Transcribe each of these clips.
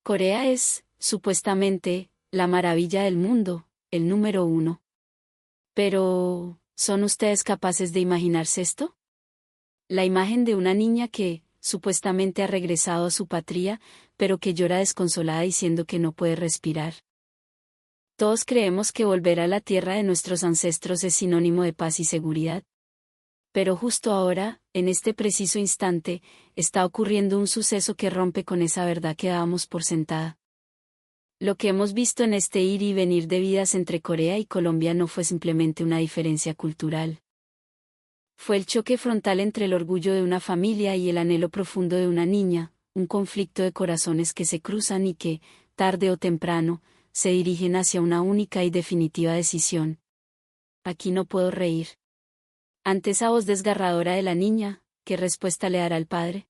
Corea es, supuestamente, la maravilla del mundo, el número uno. Pero, ¿son ustedes capaces de imaginarse esto? La imagen de una niña que, supuestamente ha regresado a su patria, pero que llora desconsolada diciendo que no puede respirar. Todos creemos que volver a la tierra de nuestros ancestros es sinónimo de paz y seguridad. Pero justo ahora, en este preciso instante, está ocurriendo un suceso que rompe con esa verdad que dábamos por sentada. Lo que hemos visto en este ir y venir de vidas entre Corea y Colombia no fue simplemente una diferencia cultural. Fue el choque frontal entre el orgullo de una familia y el anhelo profundo de una niña, un conflicto de corazones que se cruzan y que, tarde o temprano, se dirigen hacia una única y definitiva decisión. Aquí no puedo reír. Ante esa voz desgarradora de la niña, ¿qué respuesta le dará el padre?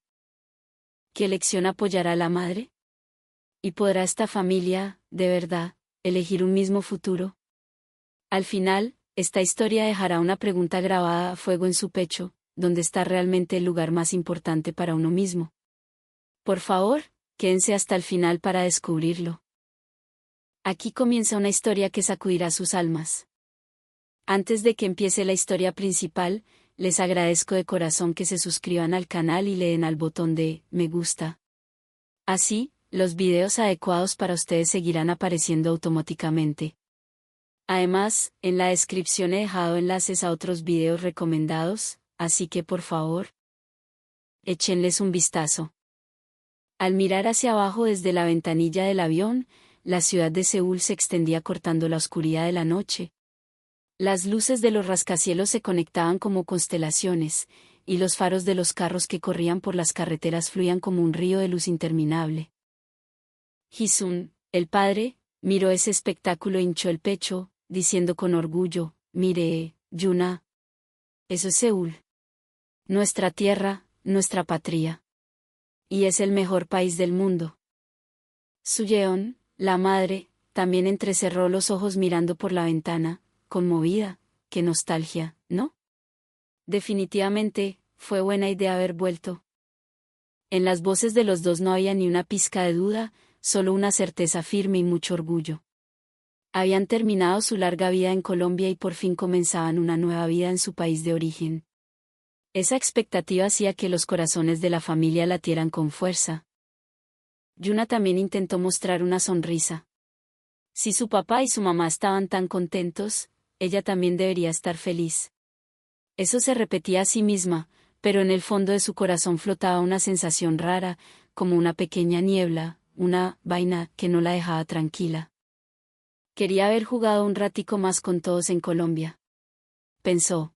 ¿Qué elección apoyará la madre? ¿Y podrá esta familia, de verdad, elegir un mismo futuro? Al final, esta historia dejará una pregunta grabada a fuego en su pecho: ¿dónde está realmente el lugar más importante para uno mismo? Por favor, quédense hasta el final para descubrirlo. Aquí comienza una historia que sacudirá sus almas. Antes de que empiece la historia principal, les agradezco de corazón que se suscriban al canal y le den al botón de me gusta. Así, los videos adecuados para ustedes seguirán apareciendo automáticamente. Además, en la descripción he dejado enlaces a otros videos recomendados, así que por favor, échenles un vistazo. Al mirar hacia abajo desde la ventanilla del avión, la ciudad de Seúl se extendía cortando la oscuridad de la noche. Las luces de los rascacielos se conectaban como constelaciones, y los faros de los carros que corrían por las carreteras fluían como un río de luz interminable. Ji-sun, el padre, miró ese espectáculo e hinchó el pecho, diciendo con orgullo: mire, Yuna. Eso es Seúl. Nuestra tierra, nuestra patria. Y es el mejor país del mundo. Suyeon, la madre, también entrecerró los ojos mirando por la ventana, conmovida. Qué nostalgia, ¿no? Definitivamente, fue buena idea haber vuelto. En las voces de los dos no había ni una pizca de duda, solo una certeza firme y mucho orgullo. Habían terminado su larga vida en Colombia y por fin comenzaban una nueva vida en su país de origen. Esa expectativa hacía que los corazones de la familia latieran con fuerza. Yuna también intentó mostrar una sonrisa. Si su papá y su mamá estaban tan contentos, ella también debería estar feliz. Eso se repetía a sí misma, pero en el fondo de su corazón flotaba una sensación rara, como una pequeña niebla, una vaina que no la dejaba tranquila. Quería haber jugado un ratico más con todos en Colombia. Pensó.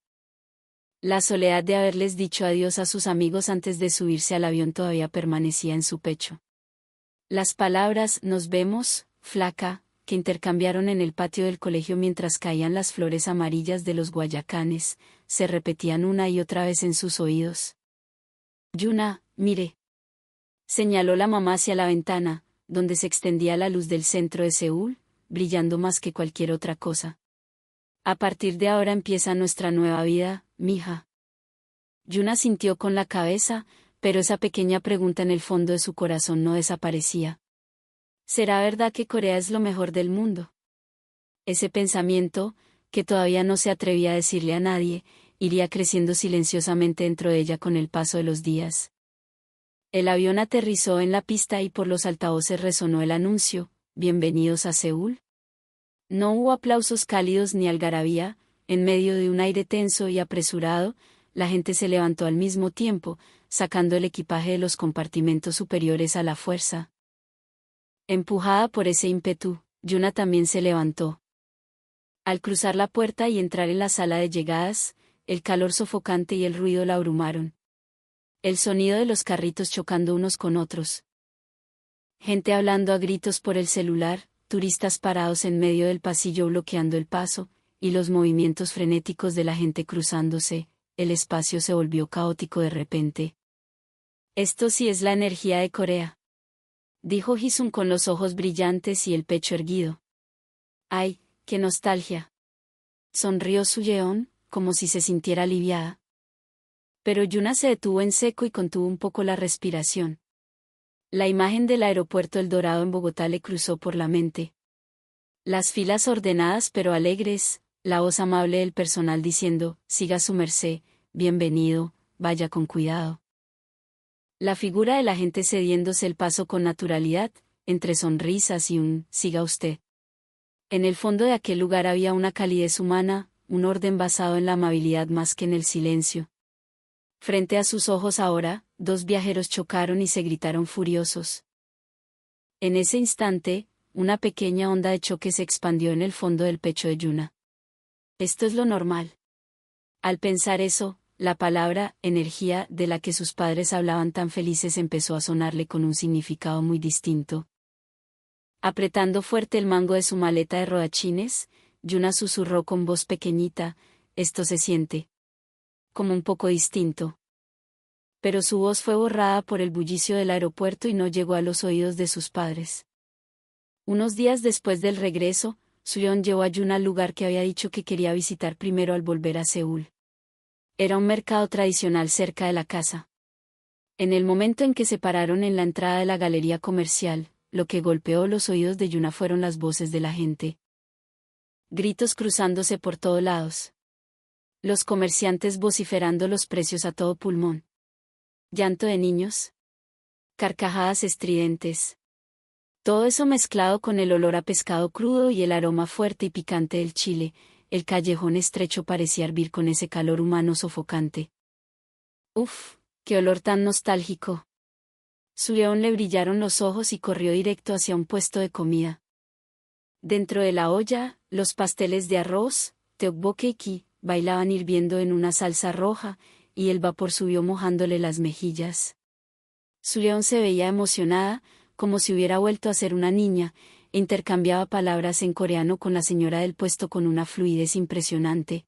La soledad de haberles dicho adiós a sus amigos antes de subirse al avión todavía permanecía en su pecho. Las palabras "nos vemos, flaca", que intercambiaron en el patio del colegio mientras caían las flores amarillas de los guayacanes, se repetían una y otra vez en sus oídos. Yuna, mire. Señaló la mamá hacia la ventana, donde se extendía la luz del centro de Seúl, brillando más que cualquier otra cosa. A partir de ahora empieza nuestra nueva vida, mija. Yuna sintió con la cabeza, pero esa pequeña pregunta en el fondo de su corazón no desaparecía. ¿Será verdad que Corea es lo mejor del mundo? Ese pensamiento, que todavía no se atrevía a decirle a nadie, iría creciendo silenciosamente dentro de ella con el paso de los días. El avión aterrizó en la pista y por los altavoces resonó el anuncio: «Bienvenidos a Seúl». No hubo aplausos cálidos ni algarabía, en medio de un aire tenso y apresurado, la gente se levantó al mismo tiempo, sacando el equipaje de los compartimentos superiores a la fuerza. Empujada por ese ímpetu, Yuna también se levantó. Al cruzar la puerta y entrar en la sala de llegadas, el calor sofocante y el ruido la abrumaron. El sonido de los carritos chocando unos con otros. Gente hablando a gritos por el celular, turistas parados en medio del pasillo bloqueando el paso, y los movimientos frenéticos de la gente cruzándose, el espacio se volvió caótico de repente. Esto sí es la energía de Corea, dijo Ji-sun con los ojos brillantes y el pecho erguido. ¡Ay, qué nostalgia! Sonrió Suyeon, como si se sintiera aliviada. Pero Yuna se detuvo en seco y contuvo un poco la respiración. La imagen del aeropuerto El Dorado en Bogotá le cruzó por la mente. Las filas ordenadas pero alegres, la voz amable del personal diciendo, siga su merced, bienvenido, vaya con cuidado. La figura de la gente cediéndose el paso con naturalidad, entre sonrisas y un, siga usted. En el fondo de aquel lugar había una calidez humana, un orden basado en la amabilidad más que en el silencio. Frente a sus ojos ahora, dos viajeros chocaron y se gritaron furiosos. En ese instante, una pequeña onda de choque se expandió en el fondo del pecho de Yuna. Esto es lo normal. Al pensar eso, la palabra, energía, de la que sus padres hablaban tan felices empezó a sonarle con un significado muy distinto. Apretando fuerte el mango de su maleta de rodachines, Yuna susurró con voz pequeñita, esto se siente como un poco distinto. Pero su voz fue borrada por el bullicio del aeropuerto y no llegó a los oídos de sus padres. Unos días después del regreso, Suyeon llevó a Yuna al lugar que había dicho que quería visitar primero al volver a Seúl. Era un mercado tradicional cerca de la casa. En el momento en que se pararon en la entrada de la galería comercial, lo que golpeó los oídos de Yuna fueron las voces de la gente. Gritos cruzándose por todos lados. Los comerciantes vociferando los precios a todo pulmón. Llanto de niños. Carcajadas estridentes. Todo eso mezclado con el olor a pescado crudo y el aroma fuerte y picante del chile, el callejón estrecho parecía hervir con ese calor humano sofocante. ¡Uf! ¡Qué olor tan nostálgico! Suyeon le brillaron los ojos y corrió directo hacia un puesto de comida. Dentro de la olla, los pasteles de arroz, tteokbokki, bailaban hirviendo en una salsa roja, y el vapor subió mojándole las mejillas. Suyeon se veía emocionada, como si hubiera vuelto a ser una niña, e intercambiaba palabras en coreano con la señora del puesto con una fluidez impresionante.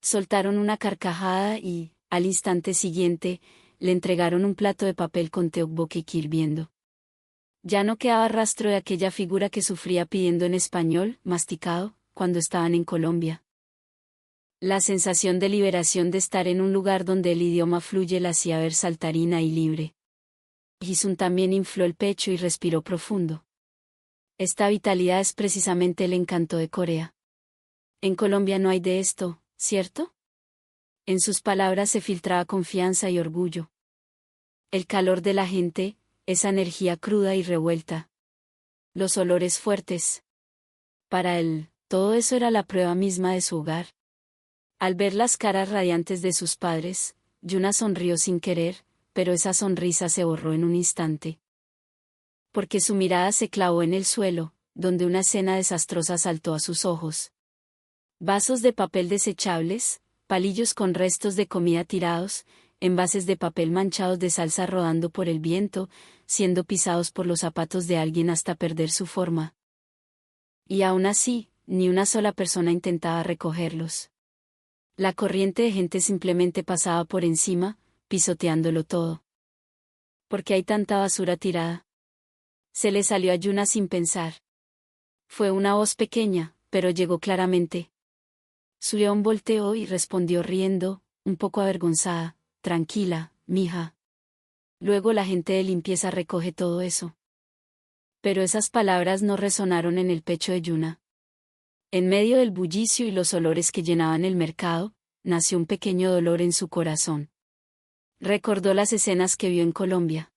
Soltaron una carcajada y, al instante siguiente, le entregaron un plato de papel con tteokbokki hirviendo. Ya no quedaba rastro de aquella figura que sufría pidiendo en español, masticado, cuando estaban en Colombia. La sensación de liberación de estar en un lugar donde el idioma fluye la hacía ver saltarina y libre. Jisun también infló el pecho y respiró profundo. Esta vitalidad es precisamente el encanto de Corea. En Colombia no hay de esto, ¿cierto? En sus palabras se filtraba confianza y orgullo. El calor de la gente, esa energía cruda y revuelta. Los olores fuertes. Para él, todo eso era la prueba misma de su hogar. Al ver las caras radiantes de sus padres, Yuna sonrió sin querer, pero esa sonrisa se borró en un instante. Porque su mirada se clavó en el suelo, donde una escena desastrosa saltó a sus ojos. Vasos de papel desechables, palillos con restos de comida tirados, envases de papel manchados de salsa rodando por el viento, siendo pisados por los zapatos de alguien hasta perder su forma. Y aún así, ni una sola persona intentaba recogerlos. La corriente de gente simplemente pasaba por encima, pisoteándolo todo. ¿Por qué hay tanta basura tirada? Se le salió a Yuna sin pensar. Fue una voz pequeña, pero llegó claramente. Suyeon volteó y respondió riendo, un poco avergonzada, tranquila, mija. Luego la gente de limpieza recoge todo eso. Pero esas palabras no resonaron en el pecho de Yuna. En medio del bullicio y los olores que llenaban el mercado, nació un pequeño dolor en su corazón. Recordó las escenas que vio en Colombia.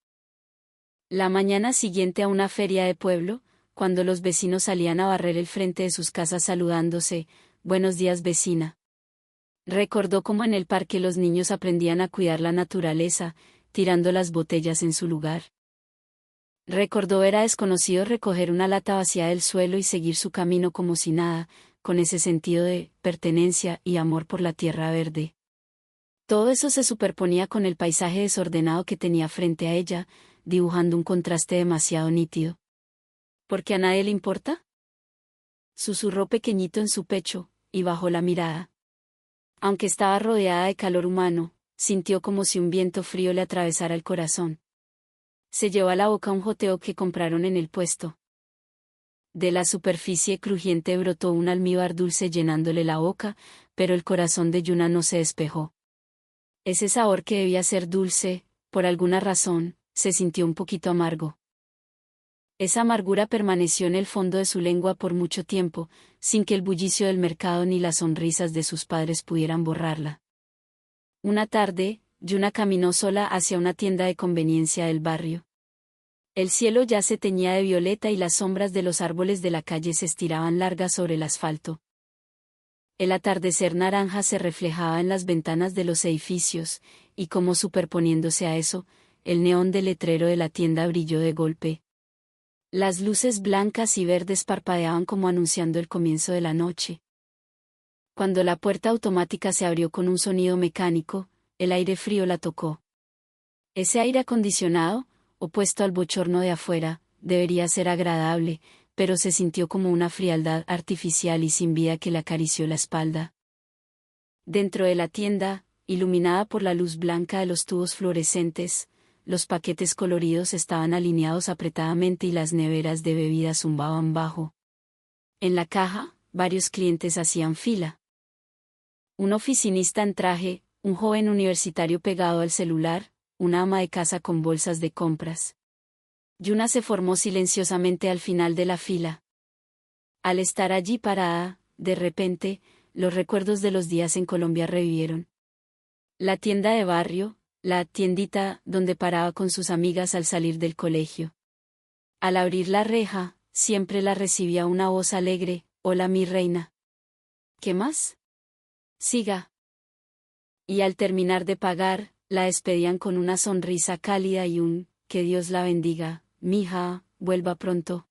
La mañana siguiente a una feria de pueblo, cuando los vecinos salían a barrer el frente de sus casas saludándose, «Buenos días, vecina». Recordó cómo en el parque los niños aprendían a cuidar la naturaleza, tirando las botellas en su lugar. Recordó ver a desconocidos recoger una lata vacía del suelo y seguir su camino como si nada, con ese sentido de pertenencia y amor por la tierra verde. Todo eso se superponía con el paisaje desordenado que tenía frente a ella, dibujando un contraste demasiado nítido. ¿Por qué a nadie le importa? Susurró pequeñito en su pecho, y bajó la mirada. Aunque estaba rodeada de calor humano, sintió como si un viento frío le atravesara el corazón. Se llevó a la boca un joteo que compraron en el puesto. De la superficie crujiente brotó un almíbar dulce llenándole la boca, pero el corazón de Yuna no se despejó. Ese sabor que debía ser dulce, por alguna razón, se sintió un poquito amargo. Esa amargura permaneció en el fondo de su lengua por mucho tiempo, sin que el bullicio del mercado ni las sonrisas de sus padres pudieran borrarla. Una tarde, Yuna caminó sola hacia una tienda de conveniencia del barrio. El cielo ya se teñía de violeta y las sombras de los árboles de la calle se estiraban largas sobre el asfalto. El atardecer naranja se reflejaba en las ventanas de los edificios, y como superponiéndose a eso, el neón del letrero de la tienda brilló de golpe. Las luces blancas y verdes parpadeaban como anunciando el comienzo de la noche. Cuando la puerta automática se abrió con un sonido mecánico, el aire frío la tocó. Ese aire acondicionado, opuesto al bochorno de afuera, debería ser agradable, pero se sintió como una frialdad artificial y sin vida que le acarició la espalda. Dentro de la tienda, iluminada por la luz blanca de los tubos fluorescentes, los paquetes coloridos estaban alineados apretadamente y las neveras de bebidas zumbaban bajo. En la caja, varios clientes hacían fila. Un oficinista en traje, un joven universitario pegado al celular, una ama de casa con bolsas de compras. Yuna se formó silenciosamente al final de la fila. Al estar allí parada, de repente, los recuerdos de los días en Colombia revivieron. La tienda de barrio, la tiendita donde paraba con sus amigas al salir del colegio. Al abrir la reja, siempre la recibía una voz alegre: «Hola, mi reina». «¿Qué más?». «Siga». Y al terminar de pagar, la despedían con una sonrisa cálida y un «Que Dios la bendiga, mija, vuelva pronto».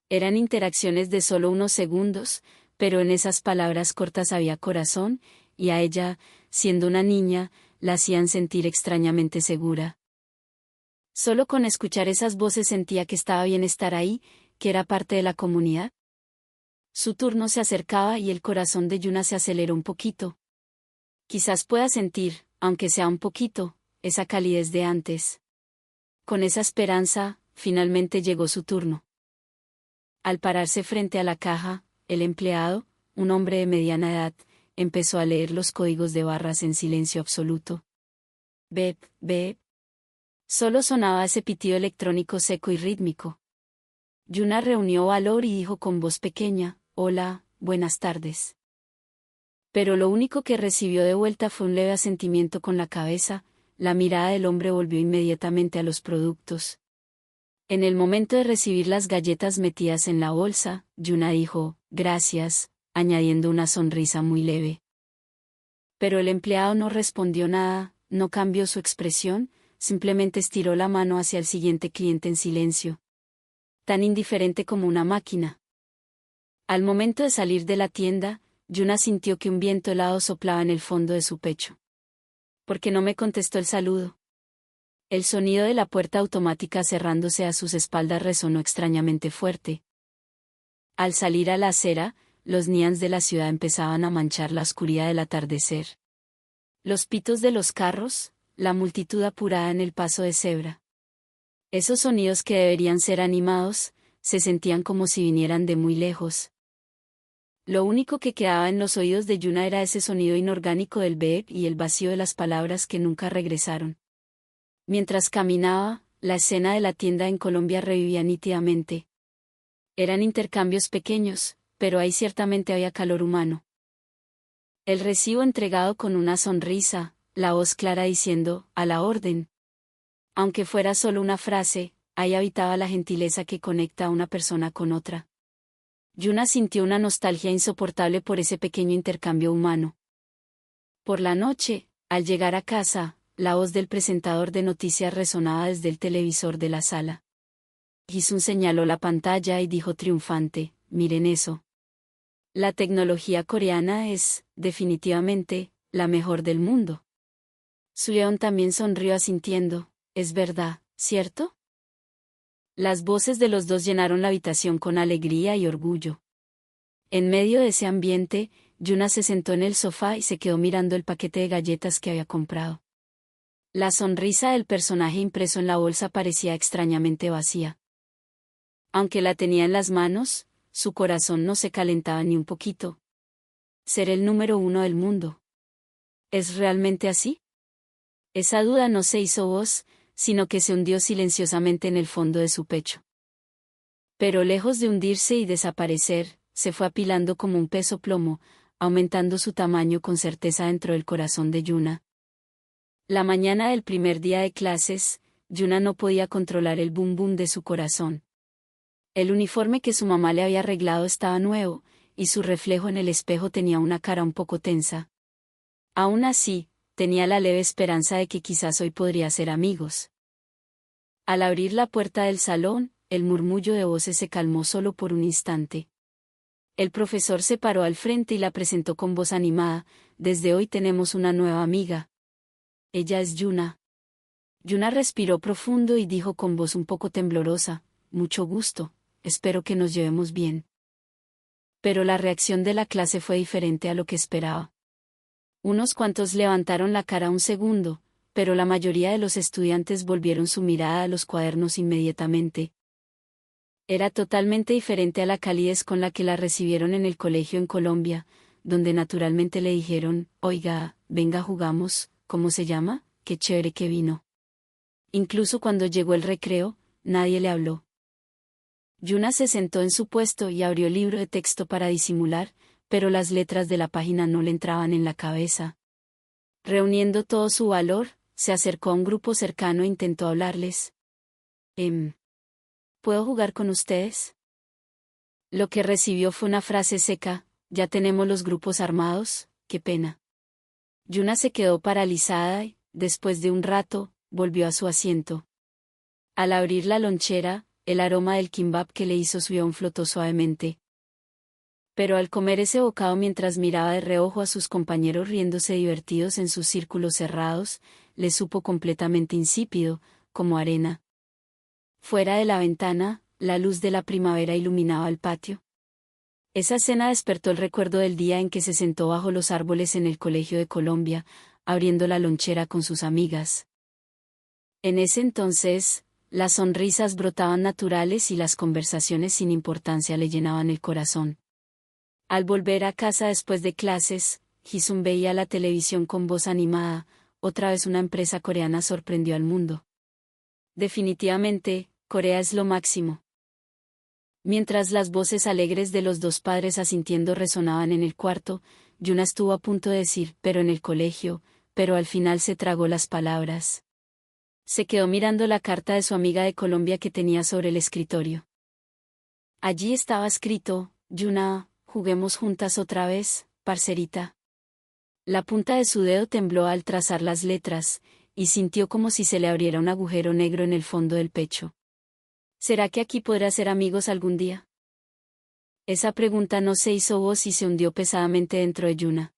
Eran interacciones de solo unos segundos, pero en esas palabras cortas había corazón, y a ella, siendo una niña, la hacían sentir extrañamente segura. Solo con escuchar esas voces sentía que estaba bien estar ahí, que era parte de la comunidad. Su turno se acercaba y el corazón de Yuna se aceleró un poquito. Quizás pueda sentir, aunque sea un poquito, esa calidez de antes. Con esa esperanza, finalmente llegó su turno. Al pararse frente a la caja, el empleado, un hombre de mediana edad, empezó a leer los códigos de barras en silencio absoluto. Bep, bep. Solo sonaba ese pitido electrónico seco y rítmico. Yuna reunió valor y dijo con voz pequeña: «Hola, buenas tardes». Pero lo único que recibió de vuelta fue un leve asentimiento con la cabeza. La mirada del hombre volvió inmediatamente a los productos. En el momento de recibir las galletas metidas en la bolsa, Yuna dijo: «Gracias», añadiendo una sonrisa muy leve. Pero el empleado no respondió nada, no cambió su expresión, simplemente estiró la mano hacia el siguiente cliente en silencio. Tan indiferente como una máquina. Al momento de salir de la tienda, Yuna sintió que un viento helado soplaba en el fondo de su pecho. «¿Por qué no me contestó el saludo?». El sonido de la puerta automática cerrándose a sus espaldas resonó extrañamente fuerte. Al salir a la acera, los neones de la ciudad empezaban a manchar la oscuridad del atardecer. Los pitos de los carros, la multitud apurada en el paso de cebra. Esos sonidos que deberían ser animados, se sentían como si vinieran de muy lejos. Lo único que quedaba en los oídos de Yuna era ese sonido inorgánico del beep y el vacío de las palabras que nunca regresaron. Mientras caminaba, la escena de la tienda en Colombia revivía nítidamente. Eran intercambios pequeños, pero ahí ciertamente había calor humano. El recibo entregado con una sonrisa, la voz clara diciendo: «A la orden». Aunque fuera solo una frase, ahí habitaba la gentileza que conecta a una persona con otra. Yuna sintió una nostalgia insoportable por ese pequeño intercambio humano. Por la noche, al llegar a casa, la voz del presentador de noticias resonaba desde el televisor de la sala. Ji-sun señaló la pantalla y dijo triunfante: «Miren eso. La tecnología coreana es, definitivamente, la mejor del mundo». Suyeon también sonrió asintiendo: «Es verdad, ¿cierto?». Las voces de los dos llenaron la habitación con alegría y orgullo. En medio de ese ambiente, Yuna se sentó en el sofá y se quedó mirando el paquete de galletas que había comprado. La sonrisa del personaje impreso en la bolsa parecía extrañamente vacía. Aunque la tenía en las manos, su corazón no se calentaba ni un poquito. Ser el número 1 del mundo. ¿Es realmente así? Esa duda no se hizo voz, sino que se hundió silenciosamente en el fondo de su pecho. Pero lejos de hundirse y desaparecer, se fue apilando como un peso plomo, aumentando su tamaño con certeza dentro del corazón de Yuna. La mañana del primer día de clases, Yuna no podía controlar el bum bum de su corazón. El uniforme que su mamá le había arreglado estaba nuevo, y su reflejo en el espejo tenía una cara un poco tensa. Aún así, tenía la leve esperanza de que quizás hoy podría ser amigos. Al abrir la puerta del salón, el murmullo de voces se calmó solo por un instante. El profesor se paró al frente y la presentó con voz animada: «Desde hoy tenemos una nueva amiga. Ella es Yuna». Yuna respiró profundo y dijo con voz un poco temblorosa: «Mucho gusto, espero que nos llevemos bien». Pero la reacción de la clase fue diferente a lo que esperaba. Unos cuantos levantaron la cara un segundo, pero la mayoría de los estudiantes volvieron su mirada a los cuadernos inmediatamente. Era totalmente diferente a la calidez con la que la recibieron en el colegio en Colombia, donde naturalmente le dijeron: «Oiga, venga, jugamos, ¿cómo se llama? Qué chévere que vino». Incluso cuando llegó el recreo, nadie le habló. Yuna se sentó en su puesto y abrió el libro de texto para disimular, pero las letras de la página no le entraban en la cabeza. Reuniendo todo su valor, se acercó a un grupo cercano e intentó hablarles. ¿Puedo jugar con ustedes? Lo que recibió fue una frase seca: «Ya tenemos los grupos armados, qué pena». Yuna se quedó paralizada y, después de un rato, volvió a su asiento. Al abrir la lonchera, el aroma del kimbap que le hizo su flotó suavemente. Pero al comer ese bocado mientras miraba de reojo a sus compañeros riéndose divertidos en sus círculos cerrados, le supo completamente insípido, como arena. Fuera de la ventana, la luz de la primavera iluminaba el patio. Esa escena despertó el recuerdo del día en que se sentó bajo los árboles en el Colegio de Colombia, abriendo la lonchera con sus amigas. En ese entonces, las sonrisas brotaban naturales y las conversaciones sin importancia le llenaban el corazón. Al volver a casa después de clases, Jisung veía la televisión con voz animada: «Otra vez una empresa coreana sorprendió al mundo. Definitivamente, Corea es lo máximo». Mientras las voces alegres de los dos padres asintiendo resonaban en el cuarto, Yuna estuvo a punto de decir «pero en el colegio», pero al final se tragó las palabras. Se quedó mirando la carta de su amiga de Colombia que tenía sobre el escritorio. Allí estaba escrito: «Yuna, juguemos juntas otra vez, parcerita». La punta de su dedo tembló al trazar las letras, y sintió como si se le abriera un agujero negro en el fondo del pecho. ¿Será que aquí podrá ser amigos algún día? Esa pregunta no se hizo voz y se hundió pesadamente dentro de Yuna.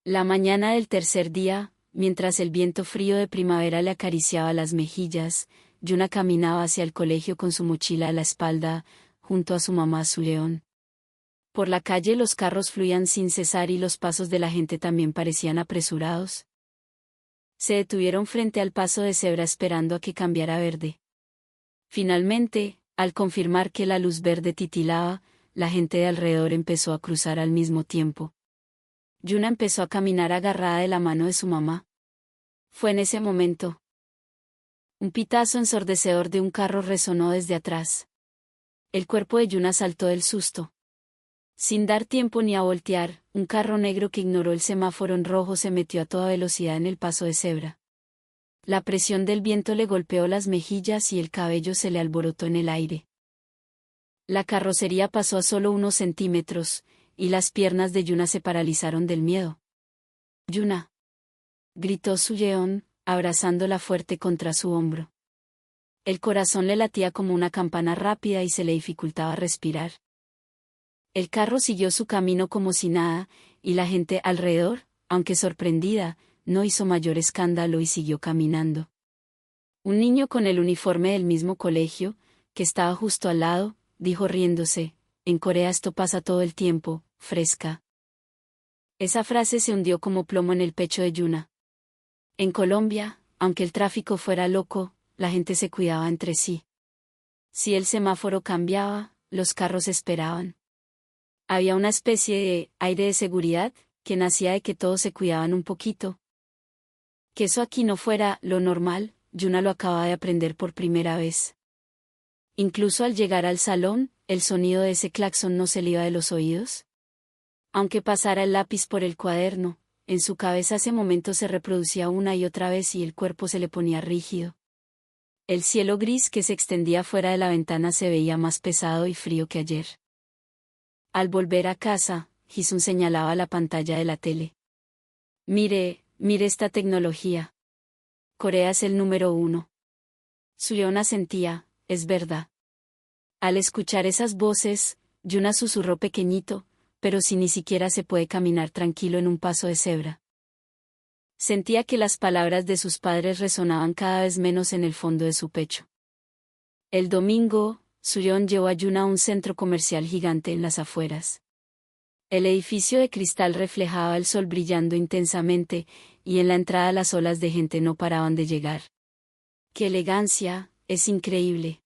La mañana del tercer día, mientras el viento frío de primavera le acariciaba las mejillas, Yuna caminaba hacia el colegio con su mochila a la espalda, junto a su mamá Su León. Por la calle los carros fluían sin cesar y los pasos de la gente también parecían apresurados. Se detuvieron frente al paso de cebra esperando a que cambiara verde. Finalmente, al confirmar que la luz verde titilaba, la gente de alrededor empezó a cruzar al mismo tiempo. Yuna empezó a caminar agarrada de la mano de su mamá. Fue en ese momento. Un pitazo ensordecedor de un carro resonó desde atrás. El cuerpo de Yuna saltó del susto. Sin dar tiempo ni a voltear, un carro negro que ignoró el semáforo en rojo se metió a toda velocidad en el paso de cebra. La presión del viento le golpeó las mejillas y el cabello se le alborotó en el aire. La carrocería pasó a solo unos centímetros, y las piernas de Yuna se paralizaron del miedo. «Yuna», gritó Su Yeon, abrazándola fuerte contra su hombro. El corazón le latía como una campana rápida y se le dificultaba respirar. El carro siguió su camino como si nada, y la gente alrededor, aunque sorprendida, no hizo mayor escándalo y siguió caminando. Un niño con el uniforme del mismo colegio, que estaba justo al lado, dijo riéndose: «En Corea esto pasa todo el tiempo, fresca». Esa frase se hundió como plomo en el pecho de Yuna. En Colombia, aunque el tráfico fuera loco, la gente se cuidaba entre sí. Si el semáforo cambiaba, los carros esperaban. Había una especie de aire de seguridad, que nacía de que todos se cuidaban un poquito. Que eso aquí no fuera lo normal, Yuna lo acababa de aprender por primera vez. Incluso al llegar al salón, el sonido de ese claxon no se le iba de los oídos. Aunque pasara el lápiz por el cuaderno, en su cabeza ese momento se reproducía una y otra vez y el cuerpo se le ponía rígido. El cielo gris que se extendía fuera de la ventana se veía más pesado y frío que ayer. Al volver a casa, Jisun señalaba la pantalla de la tele. Mire esta tecnología. Corea es el número 1. Suyeon sentía, es verdad. Al escuchar esas voces, Yuna susurró pequeñito, pero si ni siquiera se puede caminar tranquilo en un paso de cebra. Sentía que las palabras de sus padres resonaban cada vez menos en el fondo de su pecho. El domingo, Suyeon llevó a Yuna a un centro comercial gigante en las afueras. El edificio de cristal reflejaba el sol brillando intensamente, y en la entrada las olas de gente no paraban de llegar. ¡Qué elegancia! Es increíble.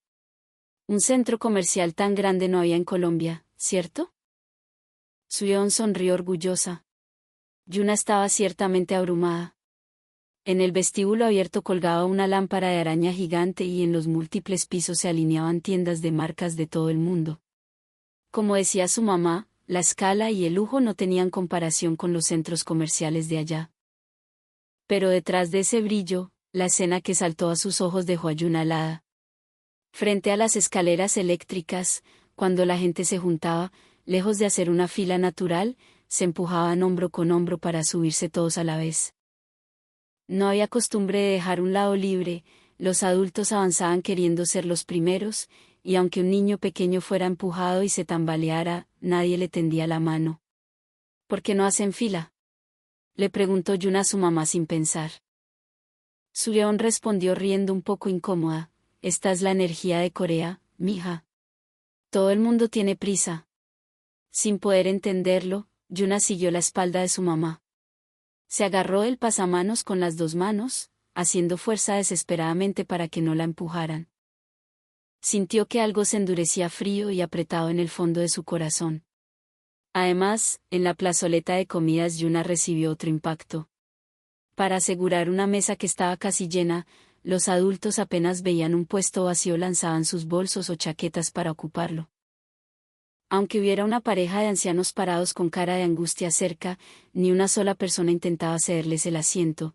Un centro comercial tan grande no había en Colombia, ¿cierto? Suyeon sonrió orgullosa. Yuna estaba ciertamente abrumada. En el vestíbulo abierto colgaba una lámpara de araña gigante y en los múltiples pisos se alineaban tiendas de marcas de todo el mundo. Como decía su mamá, la escala y el lujo no tenían comparación con los centros comerciales de allá. Pero detrás de ese brillo, la escena que saltó a sus ojos dejó a Yuna helada. Frente a las escaleras eléctricas, cuando la gente se juntaba, lejos de hacer una fila natural, se empujaban hombro con hombro para subirse todos a la vez. No había costumbre de dejar un lado libre, los adultos avanzaban queriendo ser los primeros, y aunque un niño pequeño fuera empujado y se tambaleara, nadie le tendía la mano. ¿Por qué no hacen fila?, le preguntó Yuna a su mamá sin pensar. Suyeon respondió riendo un poco incómoda, esta es la energía de Corea, mija. Todo el mundo tiene prisa. Sin poder entenderlo, Yuna siguió la espalda de su mamá. Se agarró el pasamanos con las dos manos, haciendo fuerza desesperadamente para que no la empujaran. Sintió que algo se endurecía frío y apretado en el fondo de su corazón. Además, en la plazoleta de comidas Yuna recibió otro impacto. Para asegurar una mesa que estaba casi llena, los adultos apenas veían un puesto vacío lanzaban sus bolsos o chaquetas para ocuparlo. Aunque hubiera una pareja de ancianos parados con cara de angustia cerca, ni una sola persona intentaba cederles el asiento.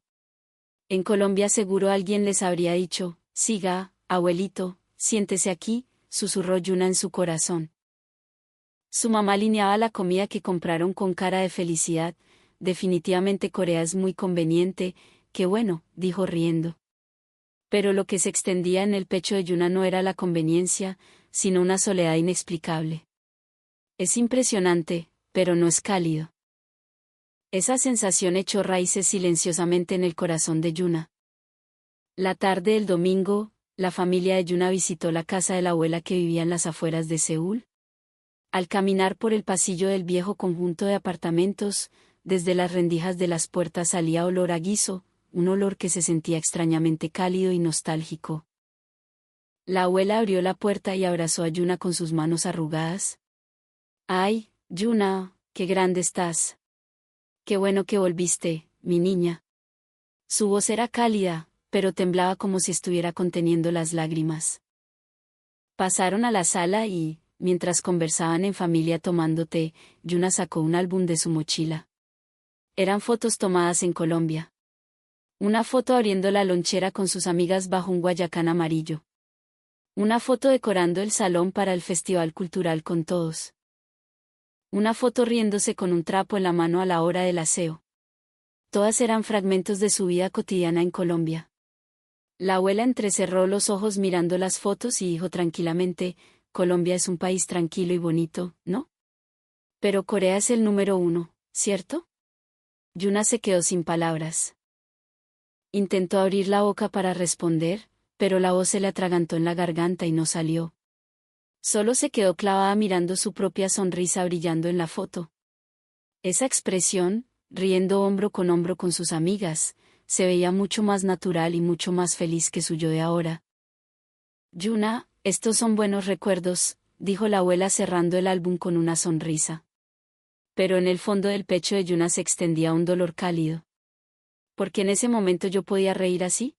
En Colombia seguro alguien les habría dicho, siga, abuelito, siéntese aquí, susurró Yuna en su corazón. Su mamá alineaba la comida que compraron con cara de felicidad. Definitivamente Corea es muy conveniente, qué bueno, dijo riendo. Pero lo que se extendía en el pecho de Yuna no era la conveniencia, sino una soledad inexplicable. Es impresionante, pero no es cálido. Esa sensación echó raíces silenciosamente en el corazón de Yuna. La tarde del domingo, la familia de Yuna visitó la casa de la abuela que vivía en las afueras de Seúl. Al caminar por el pasillo del viejo conjunto de apartamentos, desde las rendijas de las puertas salía olor a guiso, un olor que se sentía extrañamente cálido y nostálgico. La abuela abrió la puerta y abrazó a Yuna con sus manos arrugadas. ¡Ay, Yuna, qué grande estás! ¡Qué bueno que volviste, mi niña! Su voz era cálida, pero temblaba como si estuviera conteniendo las lágrimas. Pasaron a la sala y, mientras conversaban en familia tomando té, Yuna sacó un álbum de su mochila. Eran fotos tomadas en Colombia. Una foto abriendo la lonchera con sus amigas bajo un guayacán amarillo. Una foto decorando el salón para el festival cultural con todos. Una foto riéndose con un trapo en la mano a la hora del aseo. Todas eran fragmentos de su vida cotidiana en Colombia. La abuela entrecerró los ojos mirando las fotos y dijo tranquilamente, Colombia es un país tranquilo y bonito, ¿no? Pero Corea es el número 1, ¿cierto? Yuna se quedó sin palabras. Intentó abrir la boca para responder, pero la voz se le atragantó en la garganta y no salió. Solo se quedó clavada mirando su propia sonrisa brillando en la foto. Esa expresión, riendo hombro con sus amigas, se veía mucho más natural y mucho más feliz que su yo de ahora. Yuna, estos son buenos recuerdos, dijo la abuela cerrando el álbum con una sonrisa. Pero en el fondo del pecho de Yuna se extendía un dolor cálido. ¿Por qué en ese momento yo podía reír así?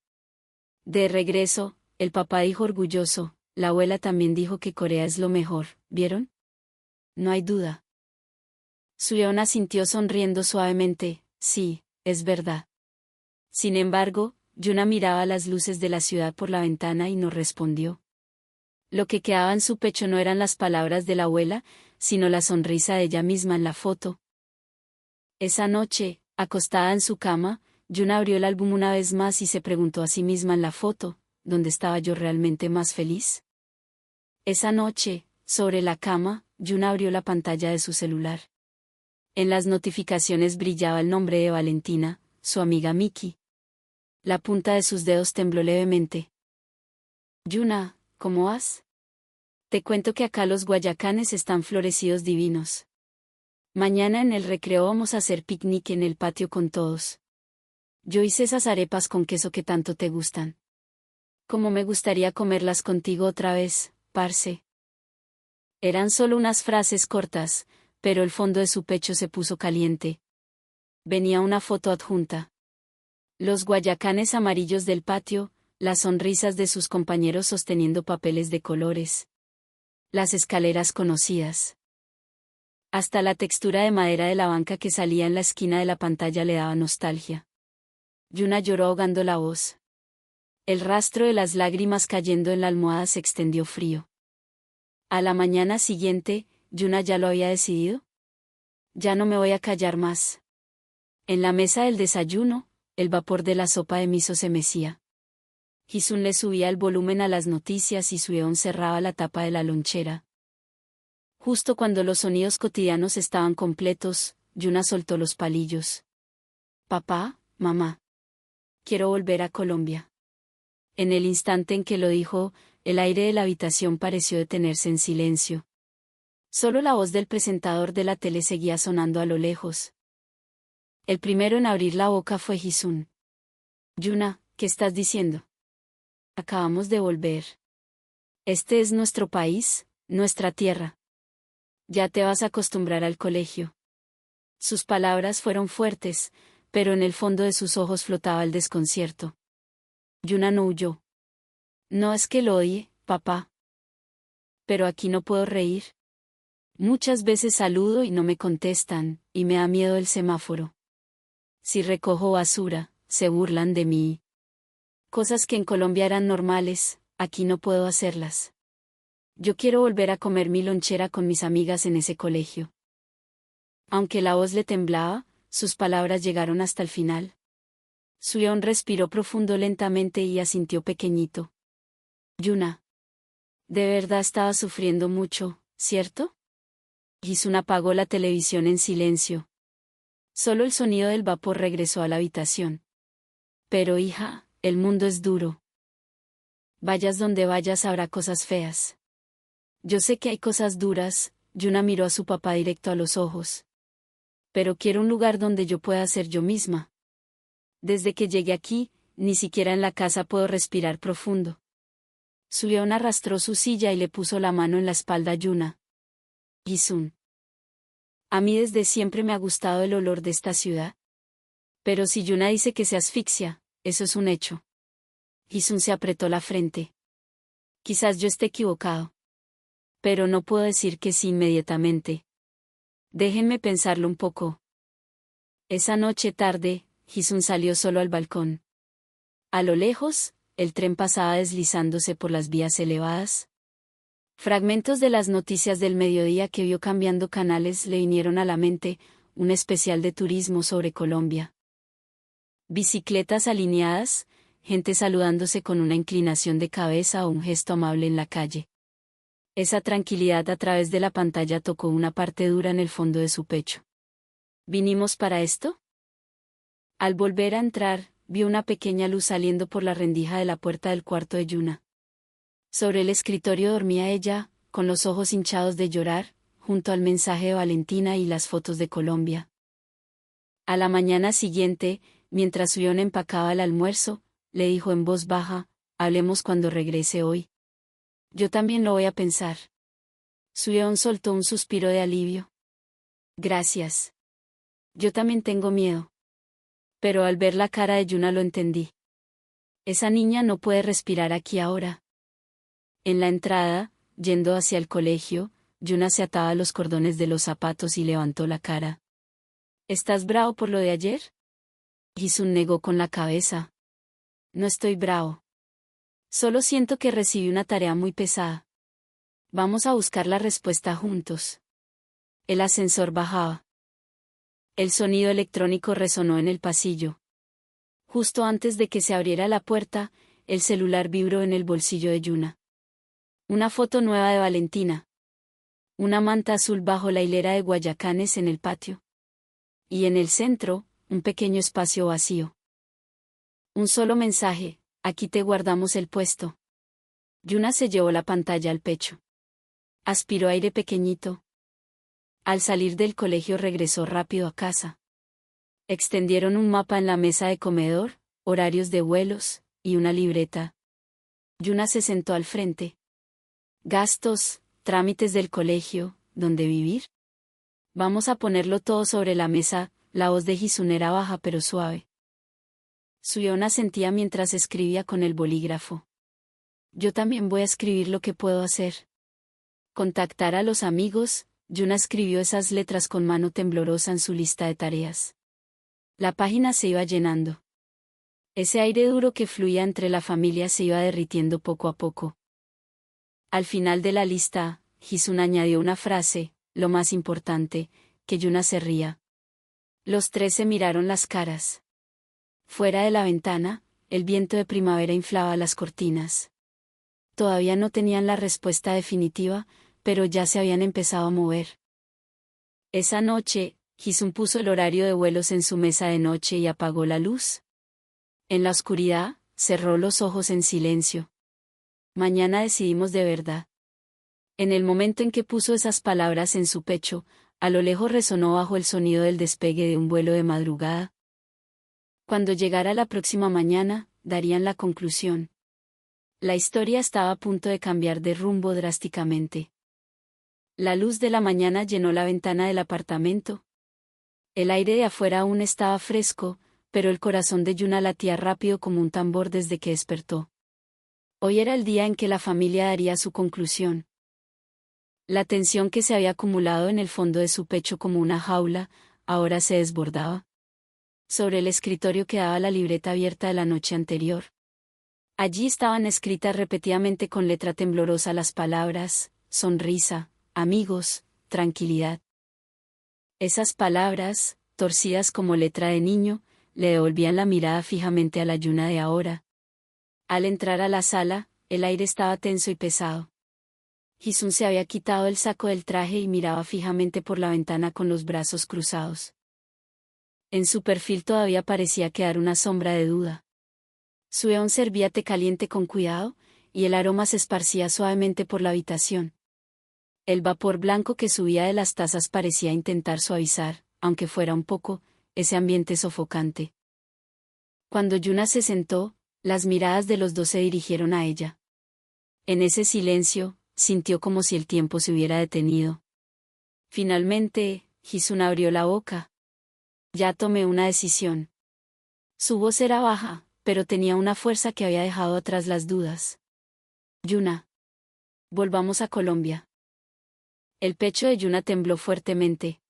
De regreso, el papá dijo orgulloso, la abuela también dijo que Corea es lo mejor, ¿vieron? No hay duda. Suyeon asintió sonriendo suavemente, sí, es verdad. Sin embargo, Yuna miraba las luces de la ciudad por la ventana y no respondió. Lo que quedaba en su pecho no eran las palabras de la abuela, sino la sonrisa de ella misma en la foto. Esa noche, acostada en su cama, Yuna abrió el álbum una vez más y se preguntó a sí misma en la foto, ¿dónde estaba yo realmente más feliz? Esa noche, sobre la cama, Yuna abrió la pantalla de su celular. En las notificaciones brillaba el nombre de Valentina, su amiga Miki. La punta de sus dedos tembló levemente. Yuna, ¿cómo vas? Te cuento que acá los guayacanes están florecidos divinos. Mañana en el recreo vamos a hacer picnic en el patio con todos. Yo hice esas arepas con queso que tanto te gustan. Cómo me gustaría comerlas contigo otra vez, parce. Eran solo unas frases cortas, pero el fondo de su pecho se puso caliente. Venía una foto adjunta. Los guayacanes amarillos del patio, las sonrisas de sus compañeros sosteniendo papeles de colores. Las escaleras conocidas. Hasta la textura de madera de la banca que salía en la esquina de la pantalla le daba nostalgia. Yuna lloró ahogando la voz. El rastro de las lágrimas cayendo en la almohada se extendió frío. A la mañana siguiente, Yuna ya lo había decidido. Ya no me voy a callar más. En la mesa del desayuno, el vapor de la sopa de miso se mecía. Hisun le subía el volumen a las noticias y Suyeon cerraba la tapa de la lonchera. Justo cuando los sonidos cotidianos estaban completos, Yuna soltó los palillos. Papá, mamá. Quiero volver a Colombia. En el instante en que lo dijo, el aire de la habitación pareció detenerse en silencio. Solo la voz del presentador de la tele seguía sonando a lo lejos. El primero en abrir la boca fue Hisun. Yuna, ¿qué estás diciendo? Acabamos de volver. Este es nuestro país, nuestra tierra. Ya te vas a acostumbrar al colegio. Sus palabras fueron fuertes, pero en el fondo de sus ojos flotaba el desconcierto. Yuna no huyó. No es que lo odie, papá. Pero aquí no puedo reír. Muchas veces saludo y no me contestan, y me da miedo el semáforo. Si recojo basura, se burlan de mí. Cosas que en Colombia eran normales, aquí no puedo hacerlas. Yo quiero volver a comer mi lonchera con mis amigas en ese colegio. Aunque la voz le temblaba, sus palabras llegaron hasta el final. Suyeon respiró profundo lentamente y asintió pequeñito. Yuna. De verdad estaba sufriendo mucho, ¿cierto? Hisun apagó la televisión en silencio. Solo el sonido del vapor regresó a la habitación. Pero hija, el mundo es duro. Vayas donde vayas habrá cosas feas. Yo sé que hay cosas duras, Yuna miró a su papá directo a los ojos. Pero quiero un lugar donde yo pueda ser yo misma. Desde que llegué aquí, ni siquiera en la casa puedo respirar profundo. Suyeon arrastró su silla y le puso la mano en la espalda a Yuna. Hisun. A mí desde siempre me ha gustado el olor de esta ciudad. Pero si Yuna dice que se asfixia, eso es un hecho. Hisun se apretó la frente. Quizás yo esté equivocado. Pero no puedo decir que sí inmediatamente. Déjenme pensarlo un poco. Esa noche tarde, Hisun salió solo al balcón. A lo lejos, el tren pasaba deslizándose por las vías elevadas. Fragmentos de las noticias del mediodía que vio cambiando canales le vinieron a la mente, un especial de turismo sobre Colombia. Bicicletas alineadas, gente saludándose con una inclinación de cabeza o un gesto amable en la calle. Esa tranquilidad a través de la pantalla tocó una parte dura en el fondo de su pecho. ¿Vinimos para esto? Al volver a entrar, vio una pequeña luz saliendo por la rendija de la puerta del cuarto de Yuna. Sobre el escritorio dormía ella, con los ojos hinchados de llorar, junto al mensaje de Valentina y las fotos de Colombia. A la mañana siguiente, mientras Suyeon empacaba el almuerzo, le dijo en voz baja, hablemos cuando regrese hoy. Yo también lo voy a pensar. Suyeon soltó un suspiro de alivio. Gracias. Yo también tengo miedo. Pero al ver la cara de Yuna lo entendí. Esa niña no puede respirar aquí ahora. En la entrada, yendo hacia el colegio, Yuna se ataba los cordones de los zapatos y levantó la cara. ¿Estás bravo por lo de ayer? Gisun negó con la cabeza. No estoy bravo. Solo siento que recibí una tarea muy pesada. Vamos a buscar la respuesta juntos. El ascensor bajaba. El sonido electrónico resonó en el pasillo. Justo antes de que se abriera la puerta, el celular vibró en el bolsillo de Yuna. Una foto nueva de Valentina. Una manta azul bajo la hilera de guayacanes en el patio. Y en el centro, un pequeño espacio vacío. Un solo mensaje: aquí te guardamos el puesto. Yuna se llevó la pantalla al pecho. Aspiró aire pequeñito. Al salir del colegio regresó rápido a casa. Extendieron un mapa en la mesa de comedor, horarios de vuelos, y una libreta. Yuna se sentó al frente. Gastos, trámites del colegio, ¿dónde vivir? Vamos a ponerlo todo sobre la mesa. La voz de Gisun era baja pero suave. Suyona sentía mientras escribía con el bolígrafo. Yo también voy a escribir lo que puedo hacer. Contactar a los amigos. Yuna escribió esas letras con mano temblorosa en su lista de tareas. La página se iba llenando. Ese aire duro que fluía entre la familia se iba derritiendo poco a poco. Al final de la lista, Gisun añadió una frase: lo más importante, que Yuna se ría. Los tres se miraron las caras. Fuera de la ventana, el viento de primavera inflaba las cortinas. Todavía no tenían la respuesta definitiva, pero ya se habían empezado a mover. Esa noche, Gisun puso el horario de vuelos en su mesa de noche y apagó la luz. En la oscuridad, cerró los ojos en silencio. Mañana decidimos de verdad. En el momento en que puso esas palabras en su pecho, a lo lejos resonó bajo el sonido del despegue de un vuelo de madrugada. Cuando llegara la próxima mañana, darían la conclusión. La historia estaba a punto de cambiar de rumbo drásticamente. La luz de la mañana llenó la ventana del apartamento. El aire de afuera aún estaba fresco, pero el corazón de Yuna latía rápido como un tambor desde que despertó. Hoy era el día en que la familia daría su conclusión. La tensión que se había acumulado en el fondo de su pecho como una jaula, ahora se desbordaba. Sobre el escritorio quedaba la libreta abierta de la noche anterior. Allí estaban escritas repetidamente con letra temblorosa las palabras: sonrisa, amigos, tranquilidad. Esas palabras, torcidas como letra de niño, le devolvían la mirada fijamente a la Yuna de ahora. Al entrar a la sala, el aire estaba tenso y pesado. Gisun se había quitado el saco del traje y miraba fijamente por la ventana con los brazos cruzados. En su perfil todavía parecía quedar una sombra de duda. Sueon servía té caliente con cuidado, y el aroma se esparcía suavemente por la habitación. El vapor blanco que subía de las tazas parecía intentar suavizar, aunque fuera un poco, ese ambiente sofocante. Cuando Yuna se sentó, las miradas de los dos se dirigieron a ella. En ese silencio, sintió como si el tiempo se hubiera detenido. Finalmente, Gisun abrió la boca. Ya tomé una decisión. Su voz era baja, pero tenía una fuerza que había dejado atrás las dudas. Yuna. Volvamos a Colombia. El pecho de Yuna tembló fuertemente.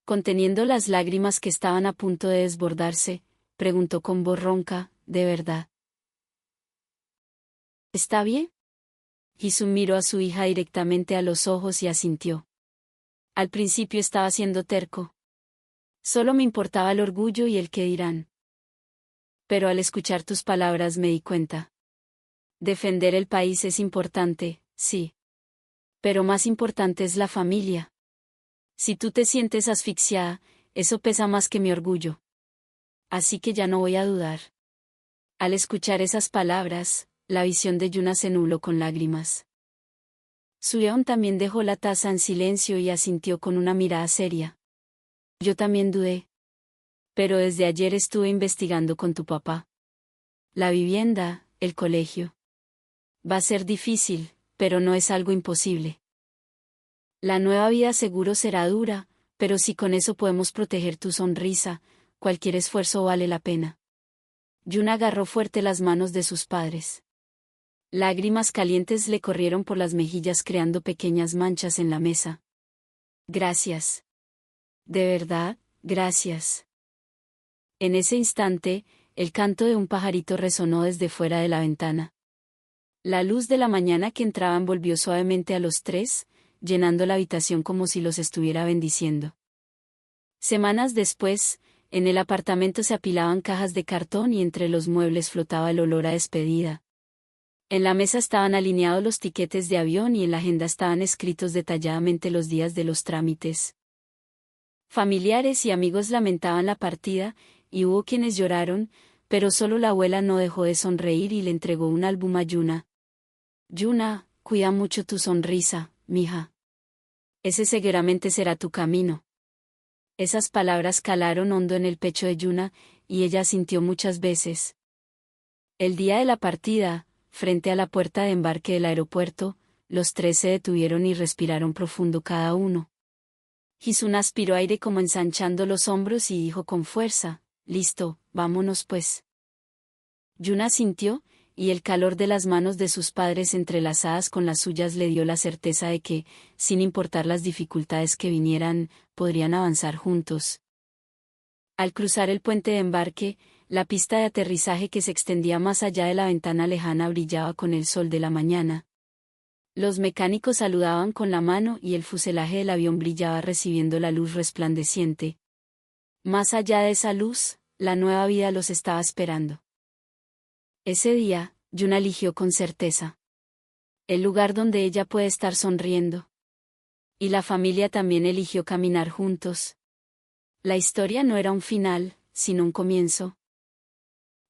Conteniendo las lágrimas que estaban a punto de desbordarse, preguntó con voz ronca: ¿de verdad? ¿Está bien? Gisun miró a su hija directamente a los ojos y asintió. Al principio estaba siendo terco. Solo me importaba el orgullo y el qué dirán. Pero al escuchar tus palabras me di cuenta. Defender el país es importante, sí. Pero más importante es la familia. Si tú te sientes asfixiada, eso pesa más que mi orgullo. Así que ya no voy a dudar. Al escuchar esas palabras, la visión de Yuna se nubló con lágrimas. Suyeon también dejó la taza en silencio y asintió con una mirada seria. Yo también dudé. Pero desde ayer estuve investigando con tu papá. La vivienda, el colegio. Va a ser difícil, pero no es algo imposible. La nueva vida seguro será dura, pero si con eso podemos proteger tu sonrisa, cualquier esfuerzo vale la pena. Yuna agarró fuerte las manos de sus padres. Lágrimas calientes le corrieron por las mejillas creando pequeñas manchas en la mesa. Gracias. De verdad, gracias. En ese instante, el canto de un pajarito resonó desde fuera de la ventana. La luz de la mañana que entraba envolvió suavemente a los tres, llenando la habitación como si los estuviera bendiciendo. Semanas después, en el apartamento se apilaban cajas de cartón y entre los muebles flotaba el olor a despedida. En la mesa estaban alineados los tiquetes de avión y en la agenda estaban escritos detalladamente los días de los trámites. Familiares y amigos lamentaban la partida, y hubo quienes lloraron, pero solo la abuela no dejó de sonreír y le entregó un álbum a Yuna. Yuna, cuida mucho tu sonrisa, mija. Ese seguramente será tu camino. Esas palabras calaron hondo en el pecho de Yuna, y ella sintió muchas veces. El día de la partida, frente a la puerta de embarque del aeropuerto, los tres se detuvieron y respiraron profundo cada uno. Hisuna aspiró aire como ensanchando los hombros y dijo con fuerza, «Listo, vámonos pues». Yuna sintió, y el calor de las manos de sus padres entrelazadas con las suyas le dio la certeza de que, sin importar las dificultades que vinieran, podrían avanzar juntos. Al cruzar el puente de embarque, la pista de aterrizaje que se extendía más allá de la ventana lejana brillaba con el sol de la mañana. Los mecánicos saludaban con la mano y el fuselaje del avión brillaba recibiendo la luz resplandeciente. Más allá de esa luz, la nueva vida los estaba esperando. Ese día, Yuna eligió con certeza el lugar donde ella puede estar sonriendo. Y la familia también eligió caminar juntos. La historia no era un final, sino un comienzo.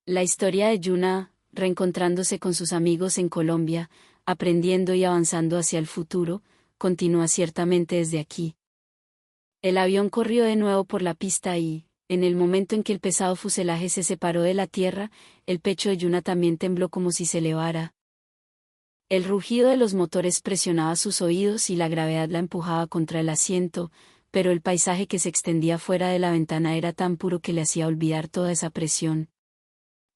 La historia de Yuna, reencontrándose con sus amigos en Colombia, aprendiendo y avanzando hacia el futuro, continúa ciertamente desde aquí. El avión corrió de nuevo por la pista y, en el momento en que el pesado fuselaje se separó de la tierra, el pecho de Yuna también tembló como si se elevara. El rugido de los motores presionaba sus oídos y la gravedad la empujaba contra el asiento, pero el paisaje que se extendía fuera de la ventana era tan puro que le hacía olvidar toda esa presión.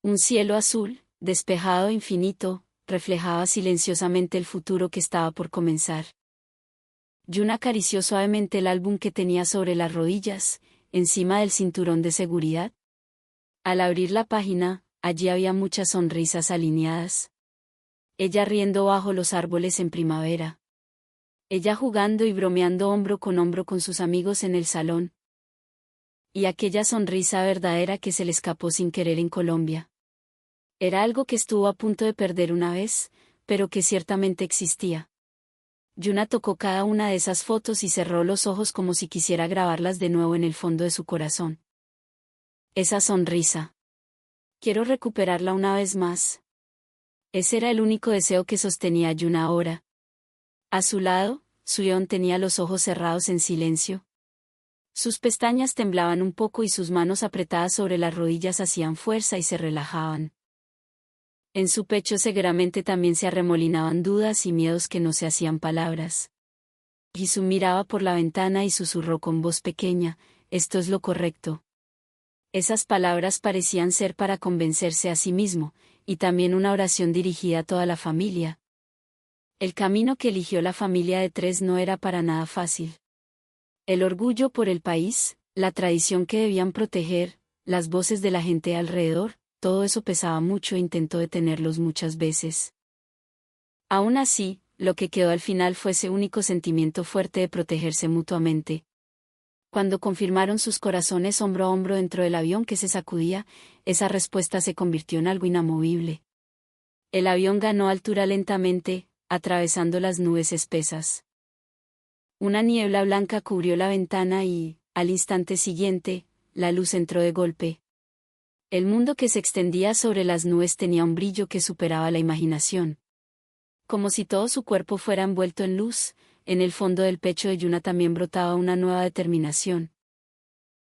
Un cielo azul, despejado e infinito, reflejaba silenciosamente el futuro que estaba por comenzar. Yuna acarició suavemente el álbum que tenía sobre las rodillas, encima del cinturón de seguridad. Al abrir la página, allí había muchas sonrisas alineadas. Ella riendo bajo los árboles en primavera. Ella jugando y bromeando hombro con sus amigos en el salón. Y aquella sonrisa verdadera que se le escapó sin querer en Colombia. Era algo que estuvo a punto de perder una vez, pero que ciertamente existía. Yuna tocó cada una de esas fotos y cerró los ojos como si quisiera grabarlas de nuevo en el fondo de su corazón. Esa sonrisa. Quiero recuperarla una vez más. Ese era el único deseo que sostenía a Yuna ahora. A su lado, Suyeon tenía los ojos cerrados en silencio. Sus pestañas temblaban un poco y sus manos apretadas sobre las rodillas hacían fuerza y se relajaban. En su pecho seguramente también se arremolinaban dudas y miedos que no se hacían palabras. Jisoo miraba por la ventana y susurró con voz pequeña, «Esto es lo correcto». Esas palabras parecían ser para convencerse a sí mismo, y también una oración dirigida a toda la familia. El camino que eligió la familia de tres no era para nada fácil. El orgullo por el país, la tradición que debían proteger, las voces de la gente alrededor, todo eso pesaba mucho e intentó detenerlos muchas veces. Aún así, lo que quedó al final fue ese único sentimiento fuerte de protegerse mutuamente. Cuando confirmaron sus corazones hombro a hombro dentro del avión que se sacudía, esa respuesta se convirtió en algo inamovible. El avión ganó altura lentamente, atravesando las nubes espesas. Una niebla blanca cubrió la ventana y, al instante siguiente, la luz entró de golpe. El mundo que se extendía sobre las nubes tenía un brillo que superaba la imaginación. Como si todo su cuerpo fuera envuelto en luz, en el fondo del pecho de Yuna también brotaba una nueva determinación.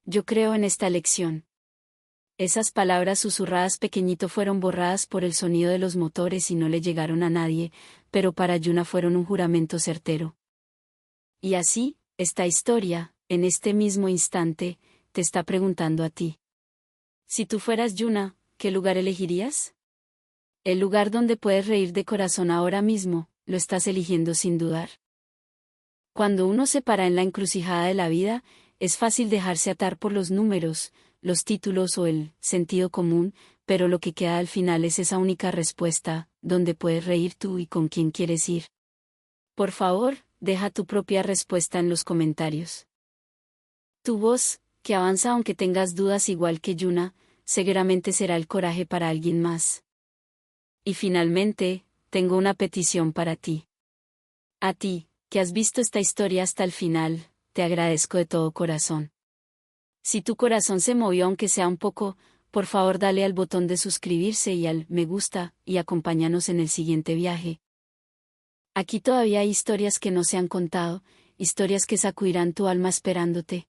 Yo creo en esta elección. Esas palabras susurradas pequeñito fueron borradas por el sonido de los motores y no le llegaron a nadie, pero para Yuna fueron un juramento certero. Y así, esta historia, en este mismo instante, te está preguntando a ti. Si tú fueras Yuna, ¿qué lugar elegirías? El lugar donde puedes reír de corazón ahora mismo, lo estás eligiendo sin dudar. Cuando uno se para en la encrucijada de la vida, es fácil dejarse atar por los números, los títulos o el sentido común, pero lo que queda al final es esa única respuesta, donde puedes reír tú y con quién quieres ir. Por favor, deja tu propia respuesta en los comentarios. Tu voz, que avanza aunque tengas dudas igual que Yuna, seguramente será el coraje para alguien más. Y finalmente, tengo una petición para ti. A ti, que has visto esta historia hasta el final, te agradezco de todo corazón. Si tu corazón se movió aunque sea un poco, por favor dale al botón de suscribirse y al me gusta, y acompáñanos en el siguiente viaje. Aquí todavía hay historias que no se han contado, historias que sacudirán tu alma esperándote.